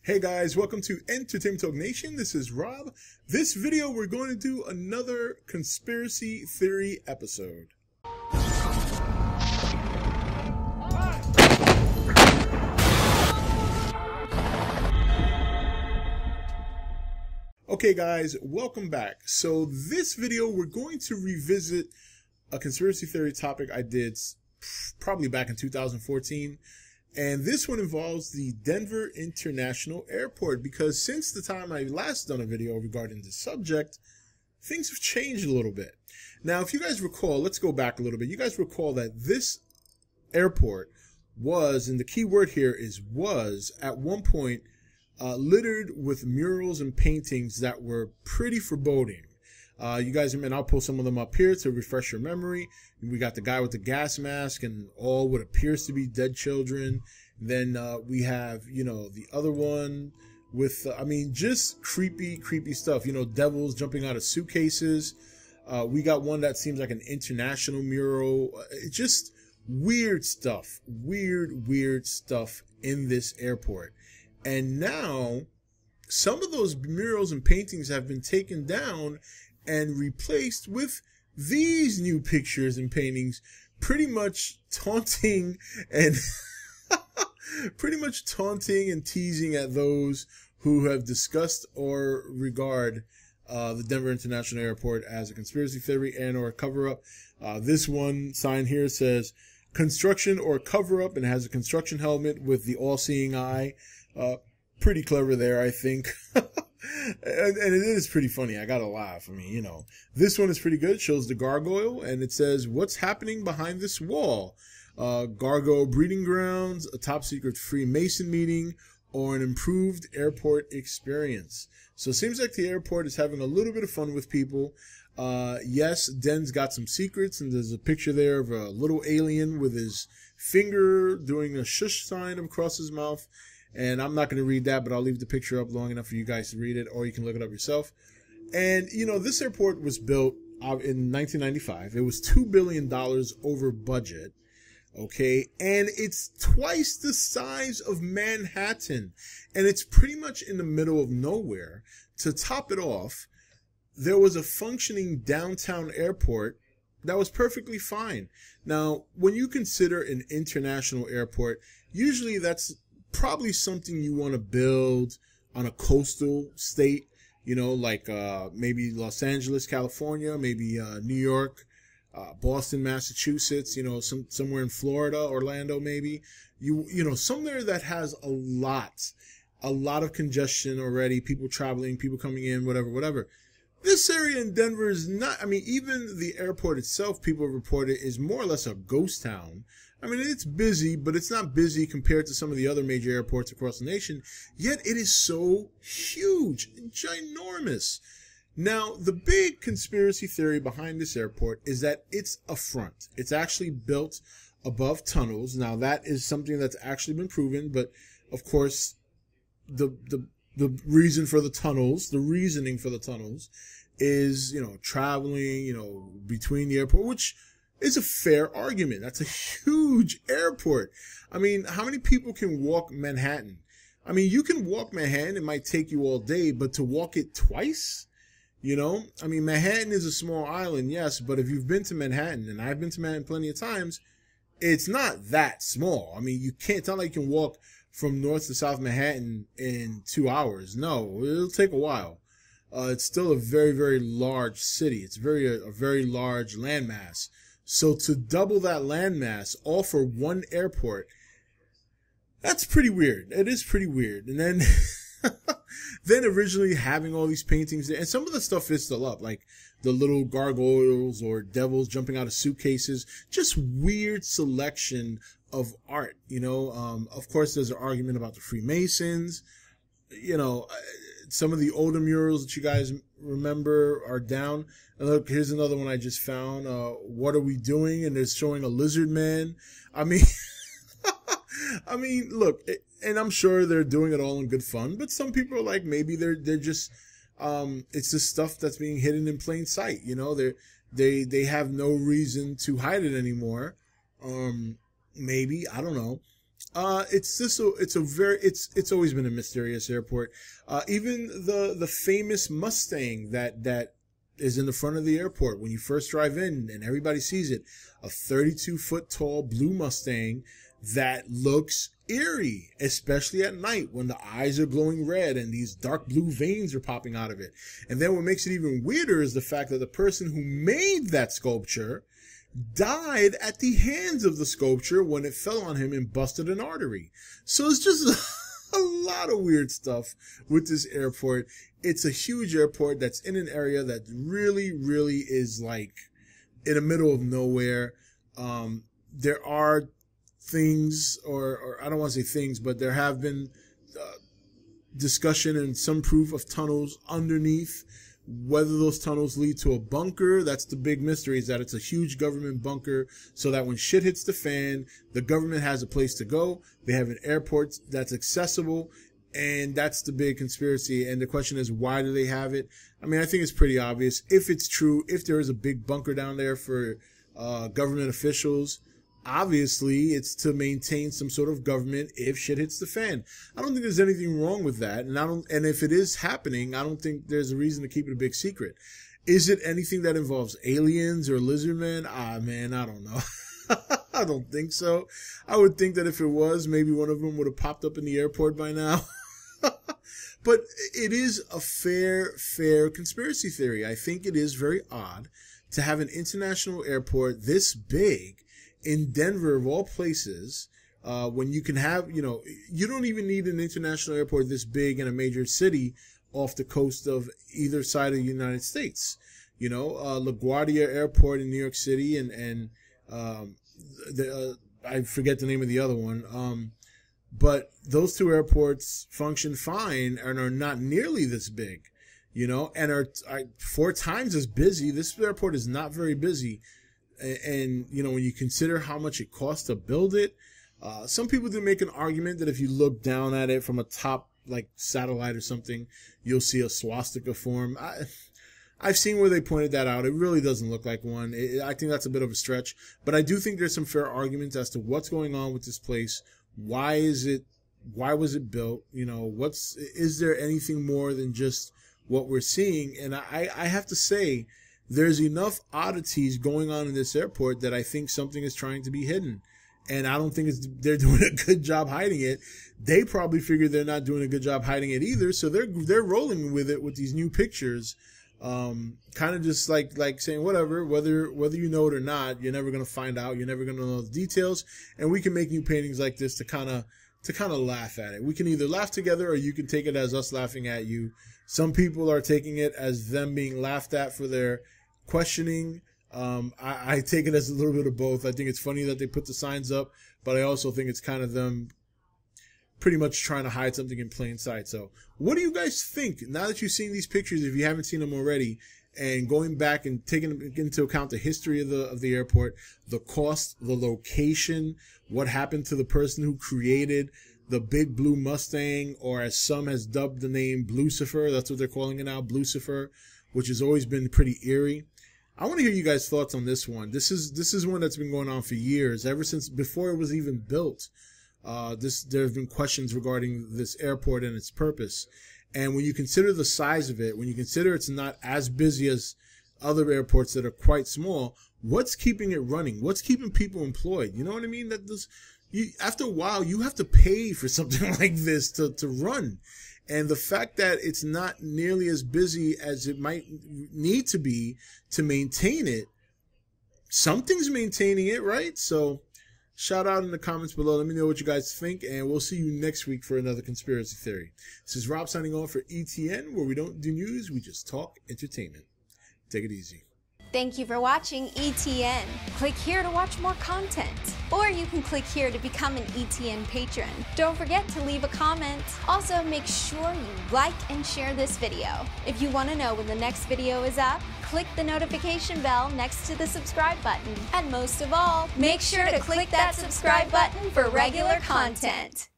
Hey guys, welcome to Entertainment Talk Nation. This is Rob. This video, we're going to do another conspiracy theory episode. Okay guys, welcome back. So this video, we're going to revisit a conspiracy theory topic I did probably back in 2014. And this one involves the Denver International Airport, because since the time I last done a video regarding this subject, things have changed a little bit. Now, if you guys recall, let's go back a little bit. You guys recall that this airport was, and the key word here is was, at one point littered with murals and paintings that were pretty foreboding. You guys, and I'll pull some of them up here to refresh your memory. We got the guy with the gas mask and all what appears to be dead children. Then we have, the other one with, just creepy stuff. Devils jumping out of suitcases. We got one that seems like an international mural. Just weird stuff. Weird stuff in this airport. And now some of those murals and paintings have been taken down and replaced with these new pictures and paintings, pretty much taunting and teasing at those who have discussed or regard the Denver International Airport as a conspiracy theory and or a cover-up. This one sign here says construction or cover-up, and has a construction helmet with the all-seeing eye. Pretty clever there, I think. And it is pretty funny. I gotta laugh. This one is pretty good. It shows the gargoyle, and it says, "What's happening behind this wall? Gargoyle breeding grounds, a top secret Freemason meeting, or an improved airport experience." So it seems like the airport is having a little bit of fun with people. Yes, Den's got some secrets, and there's a picture there of a little alien with his finger doing a shush sign across his mouth. And I'm not going to read that, but I'll leave the picture up long enough for you guys to read it, or you can look it up yourself. And, this airport was built in 1995. It was $2 billion over budget. Okay. And it's twice the size of Manhattan. And it's pretty much in the middle of nowhere. To top it off, there was a functioning downtown airport that was perfectly fine. Now, when you consider an international airport, usually that's probably something you want to build on a coastal state, like maybe Los Angeles, California, maybe New York, Boston, Massachusetts, somewhere in Florida, Orlando, maybe, somewhere that has a lot of congestion already, people traveling, people coming in, whatever. This area in Denver is not, even the airport itself, people report it, is more or less a ghost town. It's busy, but it's not busy compared to some of the other major airports across the nation, yet it is so huge and ginormous. Now, the big conspiracy theory behind this airport is that it's a front. It's actually built above tunnels. Now, that is something that's actually been proven, but of course, the reason for the tunnels, the reasoning for the tunnels is, traveling, between the airport, which is a fair argument. That's a huge airport. How many people can walk Manhattan? You can walk Manhattan. It might take you all day, but to walk it twice, Manhattan is a small island, yes, but if you've been to Manhattan, and I've been to Manhattan plenty of times, it's not that small. It's not like you can walk from north to south Manhattan in 2 hours. No, it'll take a while. It's still a very, very large city. It's a very large landmass. So to double that landmass, all for one airport, that's pretty weird. It is pretty weird. And then, then originally having all these paintings there, and some of the stuff is still up, like the little gargoyles or devils jumping out of suitcases, just weird selection of art, Of course, there's an argument about the Freemasons, some of the older murals that you guys remember are down. And look, here's another one I just found. What are we doing? And it's showing a lizard man. Look, and I'm sure they're doing it all in good fun, but some people are like, maybe they're just, it's the stuff that's being hidden in plain sight. They have no reason to hide it anymore. Maybe, I don't know. It's always been a mysterious airport. Even the famous Mustang that is in the front of the airport when you first drive in and everybody sees it, a 32-foot tall blue Mustang that looks eerie, especially at night when the eyes are glowing red and these dark blue veins are popping out of it. And then what makes it even weirder is the fact that the person who made that sculpture died at the hands of the sculpture when it fell on him and busted an artery. So it's just a lot of weird stuff with this airport. It's a huge airport that's in an area that really, really is like in the middle of nowhere. There are things, or I don't want to say things, but there have been discussion and some proof of tunnels underneath. Whether those tunnels lead to a bunker, that's the big mystery, is that it's a huge government bunker so that when shit hits the fan, the government has a place to go. They have an airport that's accessible, and that's the big conspiracy. And the question is, why do they have it? I mean, I think it's pretty obvious. If it's true, if there is a big bunker down there for government officials, obviously it's to maintain some sort of government if shit hits the fan. I don't think there's anything wrong with that. And if it is happening, I don't think there's a reason to keep it a big secret. Is it anything that involves aliens or lizardmen? Man, I don't know. I don't think so. I would think that if it was, maybe one of them would have popped up in the airport by now. But it is a fair conspiracy theory. I think it is very odd to have an international airport this big in Denver, of all places, when you can have, you don't even need an international airport this big in a major city off the coast of either side of the United States. LaGuardia Airport in New York City and I forget the name of the other one. But those two airports function fine and are not nearly this big, and are 4 times as busy. This airport is not very busy. And, when you consider how much it costs to build it, some people do make an argument that if you look down at it from a top, like satellite or something, you'll see a swastika form. I've seen where they pointed that out. It really doesn't look like one. I think that's a bit of a stretch, but I do think there's some fair arguments as to what's going on with this place. Why was it built? Is there anything more than just what we're seeing? And I have to say, there's enough oddities going on in this airport that I think something is trying to be hidden. And I don't think they're doing a good job hiding it. They probably figure they're not doing a good job hiding it either. So they're rolling with it with these new pictures. Kind of just like saying, whatever, whether you know it or not, you're never going to find out. You're never going to know the details. And we can make new paintings like this to kind of laugh at it. We can either laugh together or you can take it as us laughing at you. Some people are taking it as them being laughed at for their questioning. I take it as a little bit of both. I think it's funny that they put the signs up, but I also think it's kind of them pretty much trying to hide something in plain sight. So what do you guys think now that you've seen these pictures, if you haven't seen them already, and going back and taking into account the history of the airport, the cost, the location, what happened to the person who created the big blue Mustang, or as some has dubbed the name, Blucifer. That's what they're calling it now, Blucifer, which has always been pretty eerie. I want to hear you guys' thoughts on this one. This is one that's been going on for years, ever since before it was even built. There have been questions regarding this airport and its purpose. And when you consider the size of it, when you consider it's not as busy as other airports that are quite small, what's keeping it running? What's keeping people employed? You know what I mean? After a while, you have to pay for something like this to run. And the fact that it's not nearly as busy as it might need to be to maintain it, something's maintaining it, right? So shout out in the comments below. Let me know what you guys think, and we'll see you next week for another conspiracy theory. This is Rob signing off for E.T.N, where we don't do news, we just talk entertainment. Take it easy. Thank you for watching E.T.N. Click here to watch more content. Or you can click here to become an E.T.N patron. Don't forget to leave a comment. Also, make sure you like and share this video. If you want to know when the next video is up, click the notification bell next to the subscribe button. And most of all, make sure to click that subscribe button for regular content.